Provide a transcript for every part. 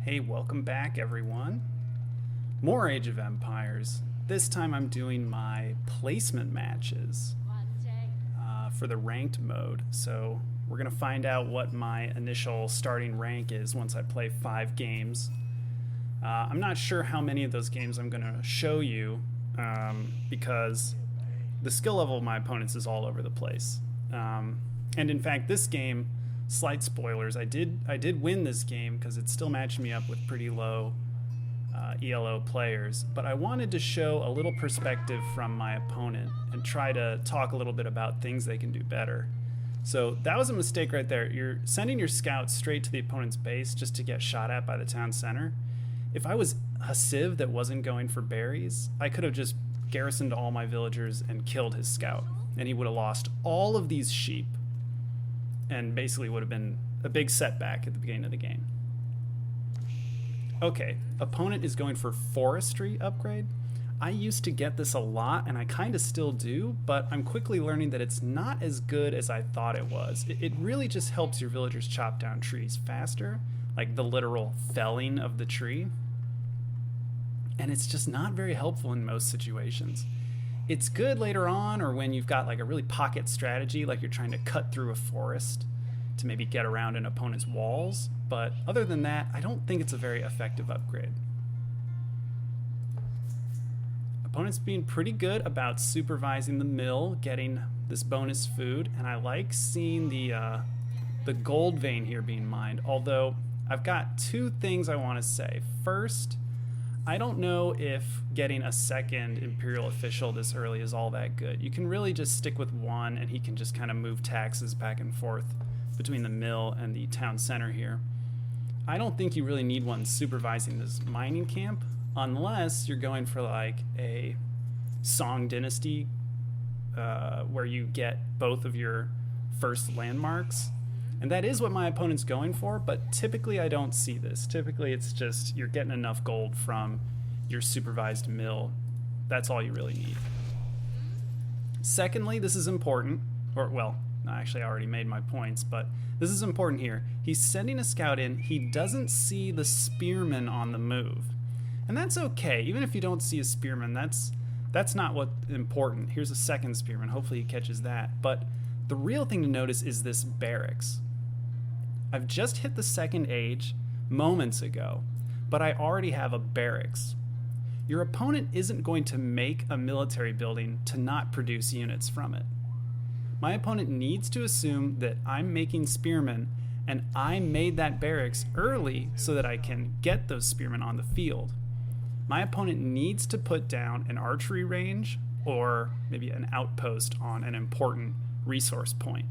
Hey, welcome back everyone. More Age of Empires. This time I'm doing my placement matches for the ranked mode. So we're going to find out what my initial starting rank is once I play 5 games. I'm not sure how many of those games I'm going to show you because the skill level of my opponents is all over the place. And in fact, this game, slight spoilers, I did win this game because it still matched me up with pretty low ELO players, but I wanted to show a little perspective from my opponent and try to talk a little bit about things they can do better. So that was a mistake right there. You're sending your scouts straight to the opponent's base just to get shot at by the town center. If I was a civ that wasn't going for berries, I could have just garrisoned all my villagers and killed his scout, and he would have lost all of these sheep and basically would have been a big setback at the beginning of the game. Okay, opponent is going for forestry upgrade. I used to get this a lot, and I kind of still do, but I'm quickly learning that it's not as good as I thought it was. It really just helps your villagers chop down trees faster, like the literal felling of the tree. And it's just not very helpful in most situations. It's good later on, or when you've got like a really pocket strategy, like you're trying to cut through a forest to maybe get around an opponent's walls. But other than that, I don't think it's a very effective upgrade. Opponent's being pretty good about supervising the mill, getting this bonus food, and I like seeing the gold vein here being mined. Although I've got 2 things I want to say. First, I don't know if getting a second Imperial official this early is all that good. You can really just stick with one, and he can just kind of move taxes back and forth between the mill and the town center here. I don't think you really need one supervising this mining camp unless you're going for like a Song Dynasty where you get both of your first landmarks. And that is what my opponent's going for, but typically I don't see this. Typically it's just you're getting enough gold from your supervised mill. That's all you really need. Secondly, this is important, or well, actually I already made my points, but this is important here. He's sending a scout in. He doesn't see the spearman on the move. And that's okay. Even if you don't see a spearman, that's not what's important. Here's a second spearman. Hopefully he catches that. But the real thing to notice is this barracks. I've just hit the second age moments ago, but I already have a barracks. Your opponent isn't going to make a military building to not produce units from it. My opponent needs to assume that I'm making spearmen, and I made that barracks early so that I can get those spearmen on the field. My opponent needs to put down an archery range or maybe an outpost on an important resource point.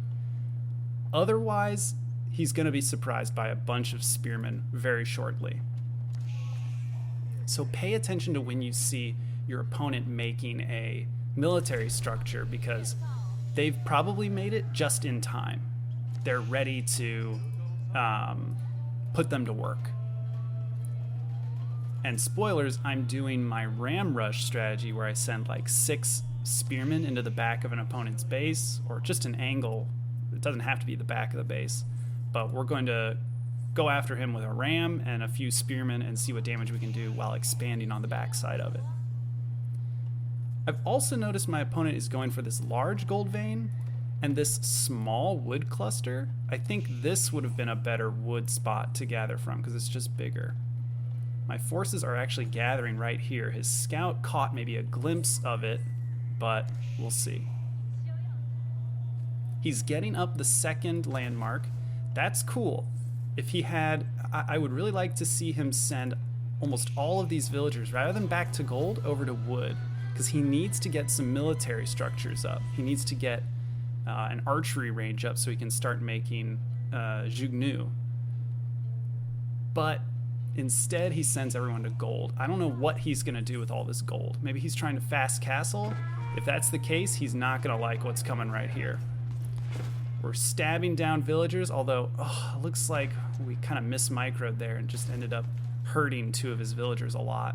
Otherwise, he's going to be surprised by a bunch of spearmen very shortly. So pay attention to when you see your opponent making a military structure, because they've probably made it just in time. They're ready to put them to work. And spoilers, I'm doing my ram rush strategy where I send like 6 spearmen into the back of an opponent's base, or just an angle. It doesn't have to be the back of the base, but we're going to go after him with a ram and a few spearmen and see what damage we can do while expanding on the backside of it. I've also noticed my opponent is going for this large gold vein and this small wood cluster. I think this would have been a better wood spot to gather from because it's just bigger. My forces are actually gathering right here. His scout caught maybe a glimpse of it, but we'll see. He's getting up the second landmark. That's cool. If he had, I would really like to see him send almost all of these villagers, rather than back to gold, over to wood, because he needs to get some military structures up. He needs to get an archery range up so he can start making Jugnu. But instead, he sends everyone to gold. I don't know what he's going to do with all this gold. Maybe he's trying to fast castle. If that's the case, he's not going to like what's coming right here. We're stabbing down villagers, although it looks like we kind of mismicroed there and just ended up hurting 2 of his villagers a lot.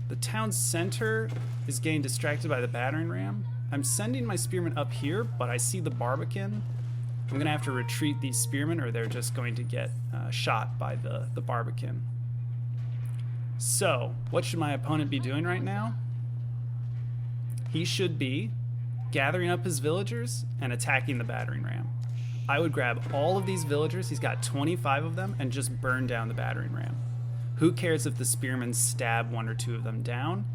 The town center is getting distracted by the battering ram. I'm sending my spearmen up here, but I see the barbican. I'm gonna have to retreat these spearmen or they're just going to get shot by the barbican. So, what should my opponent be doing right now? He should be gathering up his villagers and attacking the battering ram. I would grab all of these villagers, he's got 25 of them, and just burn down the battering ram. Who cares if the spearmen stab 1 or 2 of them down?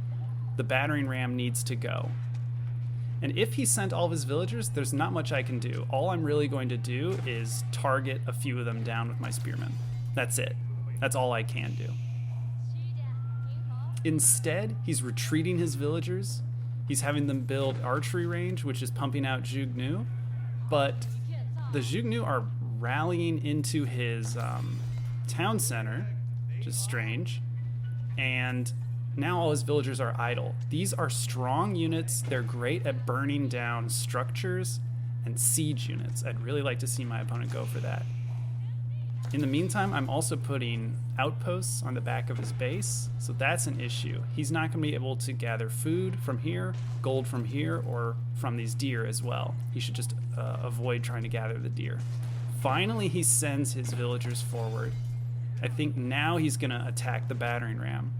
The battering ram needs to go. And if he sent all of his villagers, there's not much I can do. All I'm really going to do is target a few of them down with my spearmen. That's it. That's all I can do. Instead, he's retreating his villagers. He's having them build archery range, which is pumping out Jugnu. But the Jugnu are rallying into his town center, which is strange. And now all his villagers are idle. These are strong units. They're great at burning down structures and siege units. I'd really like to see my opponent go for that. In the meantime, I'm also putting outposts on the back of his base, so that's an issue. He's not going to be able to gather food from here, gold from here, or from these deer as well. He should just avoid trying to gather the deer. Finally, he sends his villagers forward. I think now he's going to attack the battering ram.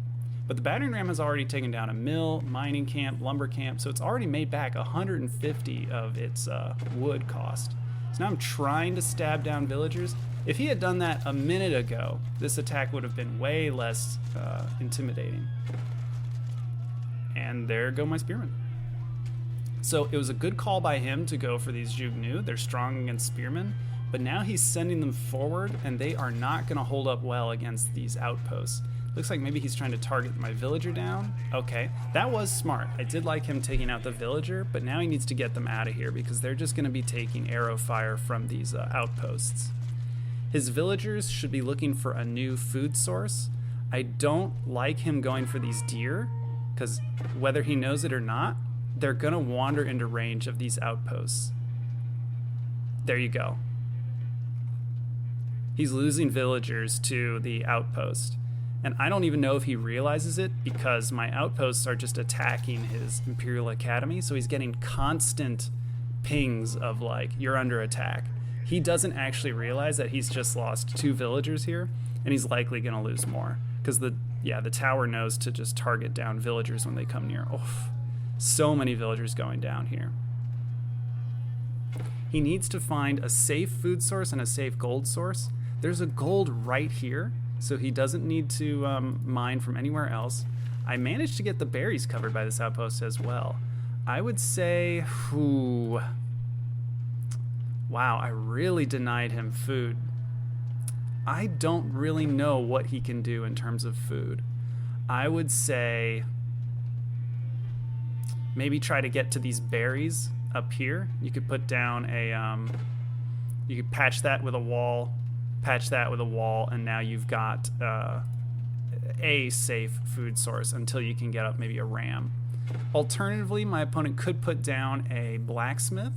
But the battering ram has already taken down a mill, mining camp, lumber camp, so it's already made back 150 of its wood cost. So now I'm trying to stab down villagers. If he had done that a minute ago, this attack would have been way less intimidating. And there go my spearmen. So it was a good call by him to go for these Jugnu. They're strong against spearmen, but now he's sending them forward, and they are not going to hold up well against these outposts. Looks like maybe he's trying to target my villager down. Okay, that was smart. I did like him taking out the villager, but now he needs to get them out of here because they're just going to be taking arrow fire from these outposts. His villagers should be looking for a new food source. I don't like him going for these deer because whether he knows it or not, they're going to wander into range of these outposts. There you go. He's losing villagers to the outpost. And I don't even know if he realizes it because my outposts are just attacking his Imperial Academy. So he's getting constant pings of like, you're under attack. He doesn't actually realize that he's just lost 2 villagers here, and he's likely going to lose more because the tower knows to just target down villagers when they come near. Oof, so many villagers going down here. He needs to find a safe food source and a safe gold source. There's a gold right here, so he doesn't need to mine from anywhere else. I managed to get the berries covered by this outpost as well. I would say, wow, I really denied him food. I don't really know what he can do in terms of food. I would say maybe try to get to these berries up here. You could put down you could patch that with a wall, and now you've got a safe food source until you can get up maybe a ram. Alternatively, my opponent could put down a blacksmith.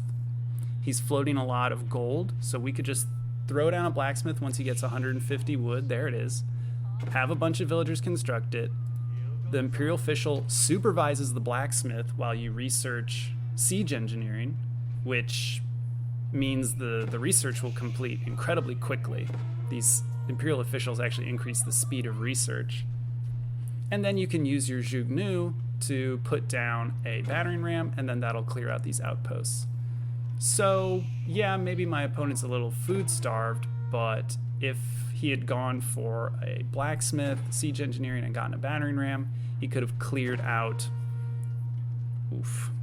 He's floating a lot of gold, so we could just throw down a blacksmith once he gets 150 wood. There it is. Have a bunch of villagers construct it. The Imperial official supervises the blacksmith while you research siege engineering, which means the research will complete incredibly quickly. These Imperial officials actually increase the speed of research. And then you can use your Jugnu to put down a battering ram, and then that'll clear out these outposts. So, yeah, maybe my opponent's a little food starved, but if he had gone for a blacksmith, siege engineering, and gotten a battering ram, he could have cleared out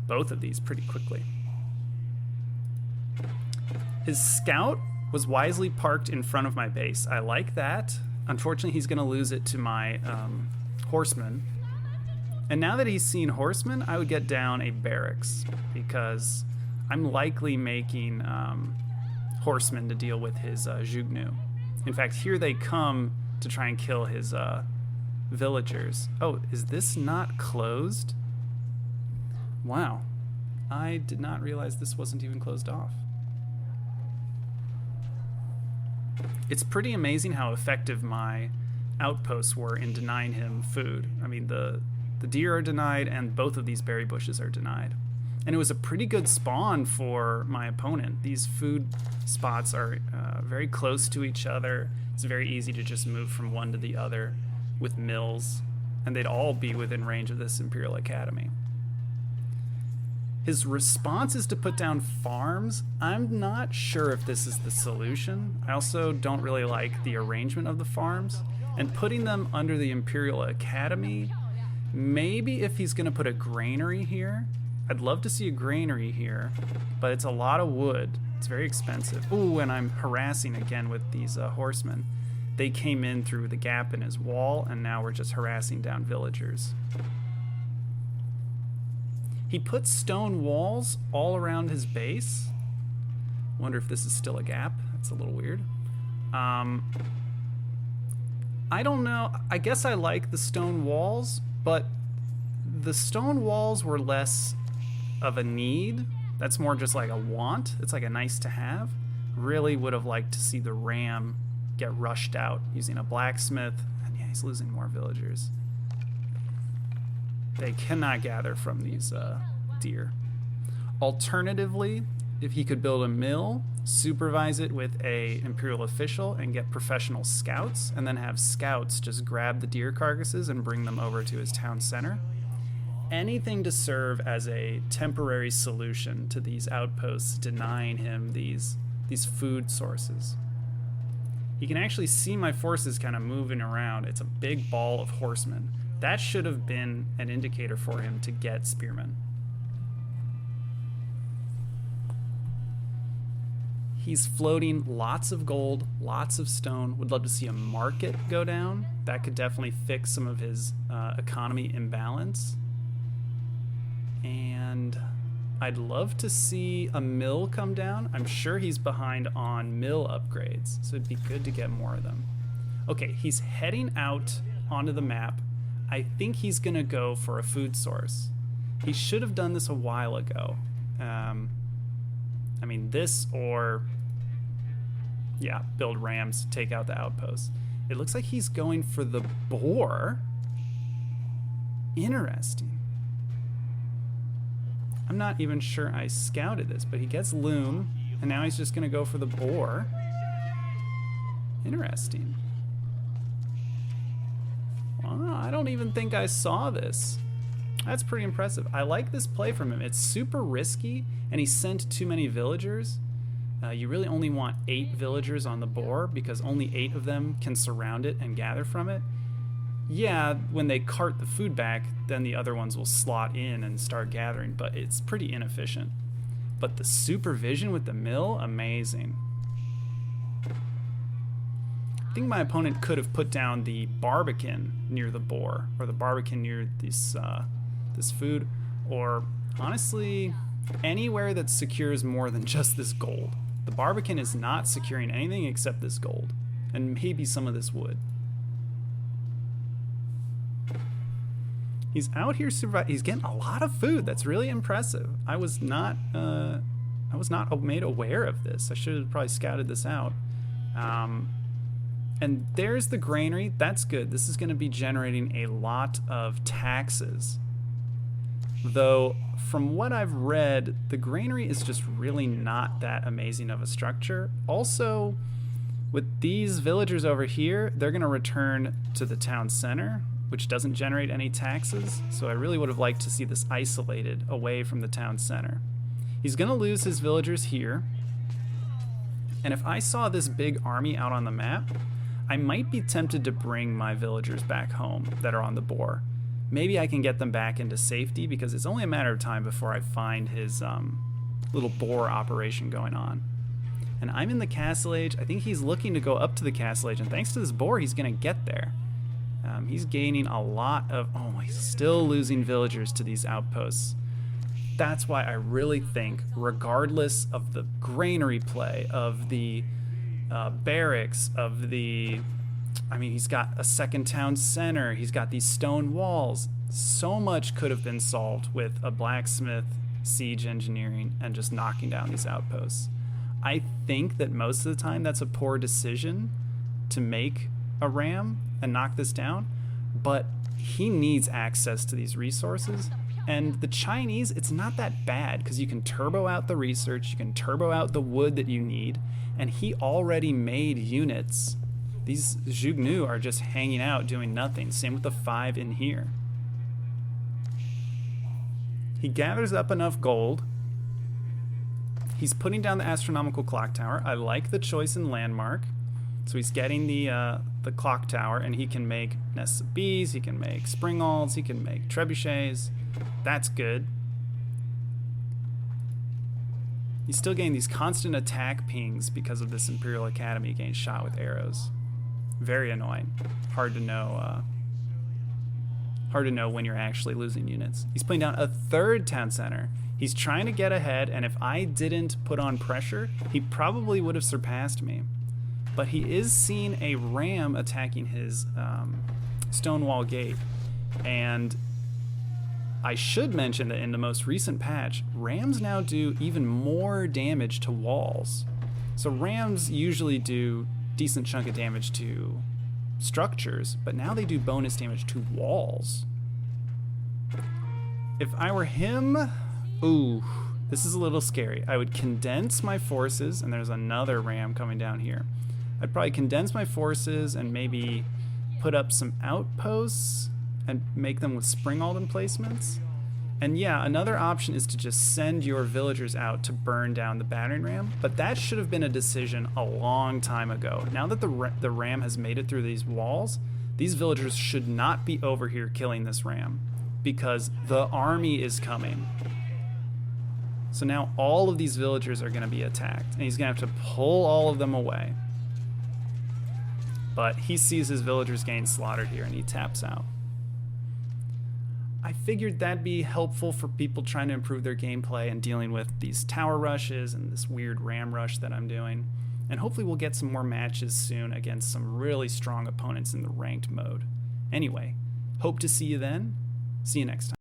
both of these pretty quickly. His scout was wisely parked in front of my base. I like that. Unfortunately, he's going to lose it to my horsemen. And now that he's seen horsemen, I would get down a barracks because I'm likely making horsemen to deal with his Jugnu. In fact, here they come to try and kill his villagers. Oh, is this not closed? Wow. I did not realize this wasn't even closed off. It's pretty amazing how effective my outposts were in denying him food. I mean, the deer are denied, and both of these berry bushes are denied. And it was a pretty good spawn for my opponent. These food spots are very close to each other. It's very easy to just move from one to the other with mills, and they'd all be within range of this Imperial Academy. His response is to put down farms. I'm not sure if this is the solution. I also don't really like the arrangement of the farms. And putting them under the Imperial Academy, maybe if he's gonna put a granary here. I'd love to see a granary here, but it's a lot of wood. It's very expensive. Ooh, and I'm harassing again with these horsemen. They came in through the gap in his wall, and now we're just harassing down villagers. He put stone walls all around his base. Wonder if this is still a gap. That's a little weird. I don't know. I guess I like the stone walls, but the stone walls were less of a need. That's more just like a want. It's like a nice to have. Really would have liked to see the ram get rushed out using a blacksmith. And yeah, he's losing more villagers. They cannot gather from these deer. Alternatively, if he could build a mill, supervise it with a imperial official, and get professional scouts, and then have scouts just grab the deer carcasses and bring them over to his town center. Anything to serve as a temporary solution to these outposts denying him these food sources. You can actually see my forces kind of moving around. It's a big ball of horsemen. That should have been an indicator for him to get spearmen. He's floating lots of gold, lots of stone. Would love to see a market go down. That could definitely fix some of his economy imbalance. And I'd love to see a mill come down. I'm sure he's behind on mill upgrades, so it'd be good to get more of them. Okay, he's heading out onto the map. I think he's gonna go for a food source. He should have done this a while ago. I mean, this or, yeah, build rams, take out the outposts. It looks like he's going for the boar. Interesting. I'm not even sure I scouted this, but he gets loom, and now he's just gonna go for the boar. Interesting. Wow, I don't even think I saw this. That's pretty impressive. I like this play from him. It's super risky, and he sent too many villagers. You really only want 8 villagers on the boar because only 8 of them can surround it and gather from it. Yeah, when they cart the food back, then the other ones will slot in and start gathering, but it's pretty inefficient. But the supervision with the mill, amazing. I think my opponent could have put down the barbican near the boar, or the barbican near this food, or honestly, anywhere that secures more than just this gold. The barbican is not securing anything except this gold, and maybe some of this wood. He's out here he's getting a lot of food. That's really impressive. I was not made aware of this. I should have probably scouted this out. And there's the granary. That's good. This is going to be generating a lot of taxes. Though, from what I've read, the granary is just really not that amazing of a structure. Also, with these villagers over here, they're going to return to the town center, which doesn't generate any taxes. So I really would have liked to see this isolated away from the town center. He's going to lose his villagers here. And if I saw this big army out on the map, I might be tempted to bring my villagers back home that are on the boar. Maybe I can get them back into safety because it's only a matter of time before I find his little boar operation going on. And I'm in the castle age. I think he's looking to go up to the castle age, and thanks to this boar, he's going to get there. He's gaining a lot of... Oh, he's still losing villagers to these outposts. That's why I really think, regardless of the granary play, of the barracks, of the... I mean, he's got a second town center. He's got these stone walls. So much could have been solved with a blacksmith, siege engineering, and just knocking down these outposts. I think that most of the time that's a poor decision to make a ram and knock this down, but he needs access to these resources, And the Chinese, it's not that bad because you can turbo out the research, you can turbo out the wood that you need, and he already made units. These Zhugnu are just hanging out doing nothing. Same with the 5 in here. He gathers up enough gold. He's putting down the astronomical clock tower. I like the choice in landmark. So he's getting the clock tower, and he can make nests of bees, he can make springalds, he can make trebuchets. That's good. He's still getting these constant attack pings because of this Imperial Academy getting shot with arrows. Very annoying. Hard to know when you're actually losing units. He's putting down a 3rd town center. He's trying to get ahead, and if I didn't put on pressure, he probably would have surpassed me. But he is seeing a ram attacking his Stonewall Gate. And I should mention that in the most recent patch, rams now do even more damage to walls. So rams usually do decent chunk of damage to structures, but now they do bonus damage to walls. If I were him, ooh, this is a little scary. I would condense my forces, and there's another ram coming down here. I'd probably condense my forces and maybe put up some outposts and make them with springald emplacements. And yeah, another option is to just send your villagers out to burn down the battering ram, but that should have been a decision a long time ago. Now that the ram has made it through these walls, these villagers should not be over here killing this ram because the army is coming. So now all of these villagers are going to be attacked, and he's going to have to pull all of them away. But he sees his villagers getting slaughtered here, and he taps out. I figured that'd be helpful for people trying to improve their gameplay and dealing with these tower rushes and this weird ram rush that I'm doing. And hopefully we'll get some more matches soon against some really strong opponents in the ranked mode. Anyway, hope to see you then. See you next time.